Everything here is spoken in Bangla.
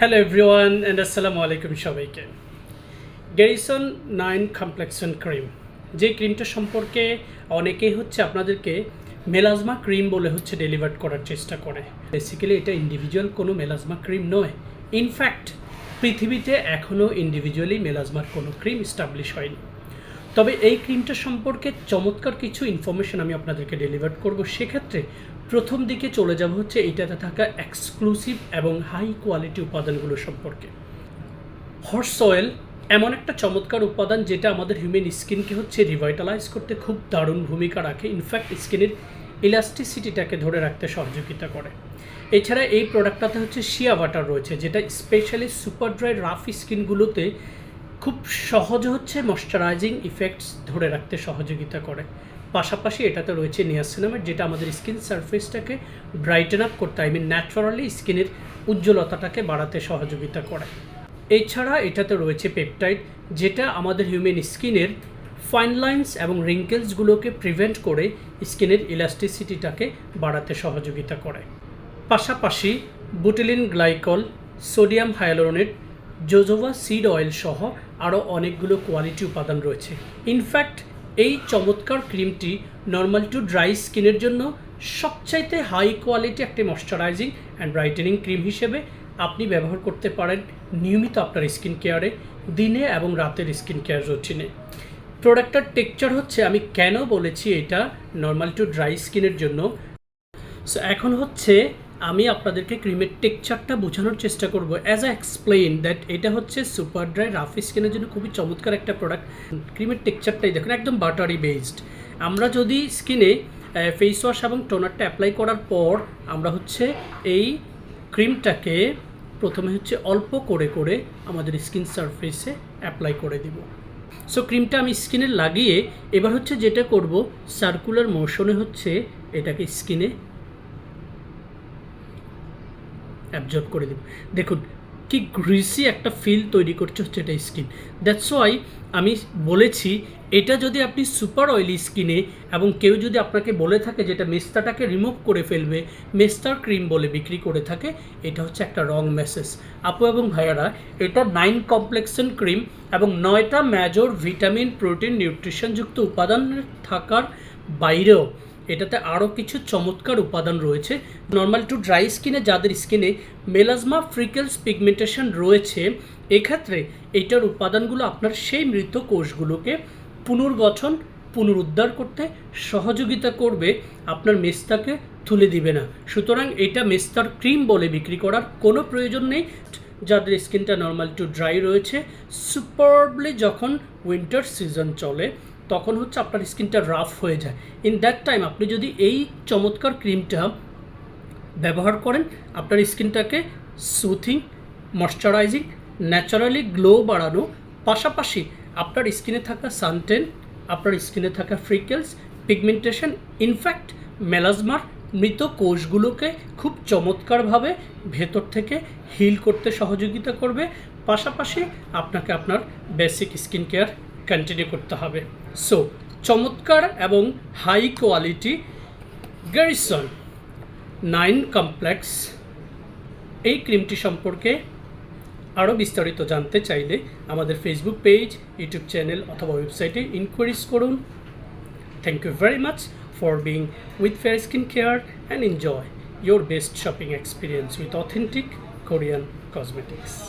হ্যালো এভরিওয়ান অ্যান্ড আসসালামু আলাইকুম সবাইকে। গ্যারিসন 9 কমপ্লেক্সন ক্রিম, যে ক্রিমটা সম্পর্কে অনেকেই আপনাদেরকে মেলাজমা ক্রিম বলে ডেলিভার করার চেষ্টা করে। বেসিক্যালি এটা ইন্ডিভিজুয়াল কোনো মেলাজমা ক্রিম নয়। ইনফ্যাক্ট পৃথিবীতে এখনও ইন্ডিভিজুয়ালি মেলাজমার কোনো ক্রিম এস্টাবলিশ হয়নি। তবে এই ক্রিমটা সম্পর্কে চমৎকার কিছু ইনফরমেশন আমি আপনাদেরকে ডেলিভার করব। সেক্ষেত্রে প্রথম দিকে চলে যাব এইটাতে থাকা এক্সক্লুসিভ এবং হাই কোয়ালিটি উপাদানগুলো সম্পর্কে। হর্স অয়েল এমন একটা চমৎকার উপাদান যেটা আমাদের হিউম্যান স্কিনকে রিভাইটালাইজ করতে খুব দারুণ ভূমিকা রাখে। ইনফ্যাক্ট স্কিনের ইলাস্টিসিটিটাকে ধরে রাখতে সহযোগিতা করে। এছাড়া এই প্রোডাক্টটাতে শিয়া বাটার রয়েছে, যেটা স্পেশালি সুপার ড্রাই রাফ স্কিনগুলোতে খুব সহজে ময়শ্চারাইজিং ইফেক্টস ধরে রাখতে সহযোগিতা করে। পাশাপাশি এটাতে রয়েছে নিয়াসিনামেড, যেটা আমাদের স্কিন সারফেসটাকে ব্রাইটেন আপ করতে, ন্যাচারালি স্কিনের উজ্জ্বলতাটাকে বাড়াতে সহযোগিতা করে। এছাড়া এটাতে রয়েছে পেপটাইড, যেটা আমাদের হিউম্যান স্কিনের ফাইন লাইন্স এবং রিঙ্কেলসগুলোকে প্রিভেন্ট করে স্কিনের ইলাস্টিসিটিটাকে বাড়াতে সহযোগিতা করে। পাশাপাশি butylene glycol, sodium hyaluronate, jojoba seed oil সহ আরও অনেকগুলো কোয়ালিটি উপাদান রয়েছে। ইনফ্যাক্ট এই চমৎকার ক্রিমটি নর্মাল টু ড্রাই স্কিনের জন্য সবচাইতে হাই কোয়ালিটি একটি ময়শ্চারাইজিং অ্যান্ড ব্রাইটেনিং ক্রিম হিসেবে আপনি ব্যবহার করতে পারেন নিয়মিত আপনার স্কিন কেয়ারে, দিনে এবং রাতের স্কিন কেয়ার রুটিনে। প্রোডাক্টটার টেক্সচার আমি কেন বলেছি এটা নর্মাল টু ড্রাই স্কিনের জন্য। সো এখন আমি আপনাদেরকে ক্রিমের টেক্সচারটা বোঝানোর চেষ্টা করব। অ্যাজ আই এক্সপ্লেইন দ্যাট এটা সুপার ড্রাই রাফ স্কিনের জন্য খুবই চমৎকার একটা প্রোডাক্ট। ক্রিমের টেক্সচারটাই দেখুন, একদম বাটারি বেসড। আমরা যদি স্কিনে ফেস ওয়াশ এবং টোনারটা অ্যাপ্লাই করার পর আমরা এই ক্রিমটাকে প্রথমে অল্প করে করে আমাদের স্কিন সারফেসে অ্যাপ্লাই করে দিব। সো ক্রিমটা আমি স্কিনে লাগিয়ে এবার যেটা করব, সার্কুলার মোশনে এটাকে স্কিনে অ্যাবজর্ব করে দেব। দেখুন কি গ্রিসি একটা ফিল তৈরি করছে এটা স্কিন। দ্যাটস ওয়াই আমি বলেছি এটা যদি আপনি সুপার অয়েলি স্কিনে এবং কেউ যদি আপনাকে বলে থাকে যেটা মেস্তাটাকে রিমুভ করে ফেলবে, মেস্তার ক্রিম বলে বিক্রি করে থাকে, এটা একটা রং মেসেজ। আপু এবং ভাইয়ারা, এটা 9 কমপ্লেক্সন ক্রিম এবং 9টা মেজর ভিটামিন, প্রোটিন, নিউট্রিশনযুক্ত উপাদান থাকার বাইরেও এটাতে আরও কিছু চমৎকার উপাদান রয়েছে। নর্মাল টু ড্রাই স্কিনে যাদের স্কিনে মেলাজমা, ফ্রিকেলস, পিগমেন্টেশন রয়েছে, এক্ষেত্রে এইটার উপাদানগুলো আপনার সেই মৃত কোষগুলোকে পুনর্গঠন, পুনরুদ্ধার করতে সহযোগিতা করবে, আপনার মেস্তাকে তুলে দিবে না। সুতরাং এটা মেস্তার ক্রিম বলে বিক্রি করার কোনো প্রয়োজন নেই। যাদের স্কিনটা নর্মাল টু ড্রাই রয়েছে, সুপারবলি যখন উইন্টার সিজন চলে তখন আপনার স্কিনটা রাফ হয়ে যায়। ইন দ্যাট টাইম আপনি যদি এই চমৎকার ক্রিমটা ব্যবহার করেন, আপনার স্কিনটাকে সুথিং, ময়শ্চারাইজিং, ন্যাচারালি গ্লো বাড়ানো, পাশাপাশি আপনার স্কিনে থাকা সানটেন, আপনার স্কিনে থাকা ফ্রিকেলস, পিগমেন্টেশন, ইনফ্যাক্ট মেলাজমার মৃত কোষগুলোকে খুব চমৎকারভাবে ভেতর থেকে হিল করতে সহযোগিতা করবে। পাশাপাশি আপনাকে আপনার বেসিক স্কিন কেয়ার কন্টিনিউ করতে হবে। সো চমৎকার এবং হাই কোয়ালিটি গ্যারিসন 9 কমপ্লেক্স এই ক্রিমটি সম্পর্কে আরও বিস্তারিত জানতে চাইলে আমাদের ফেসবুক পেজ, ইউটিউব চ্যানেল অথবা ওয়েবসাইটে ইনকোয়ারিজ করুন। Thank you very much for being with fair skin care and enjoy your best shopping experience with authentic Korean cosmetics.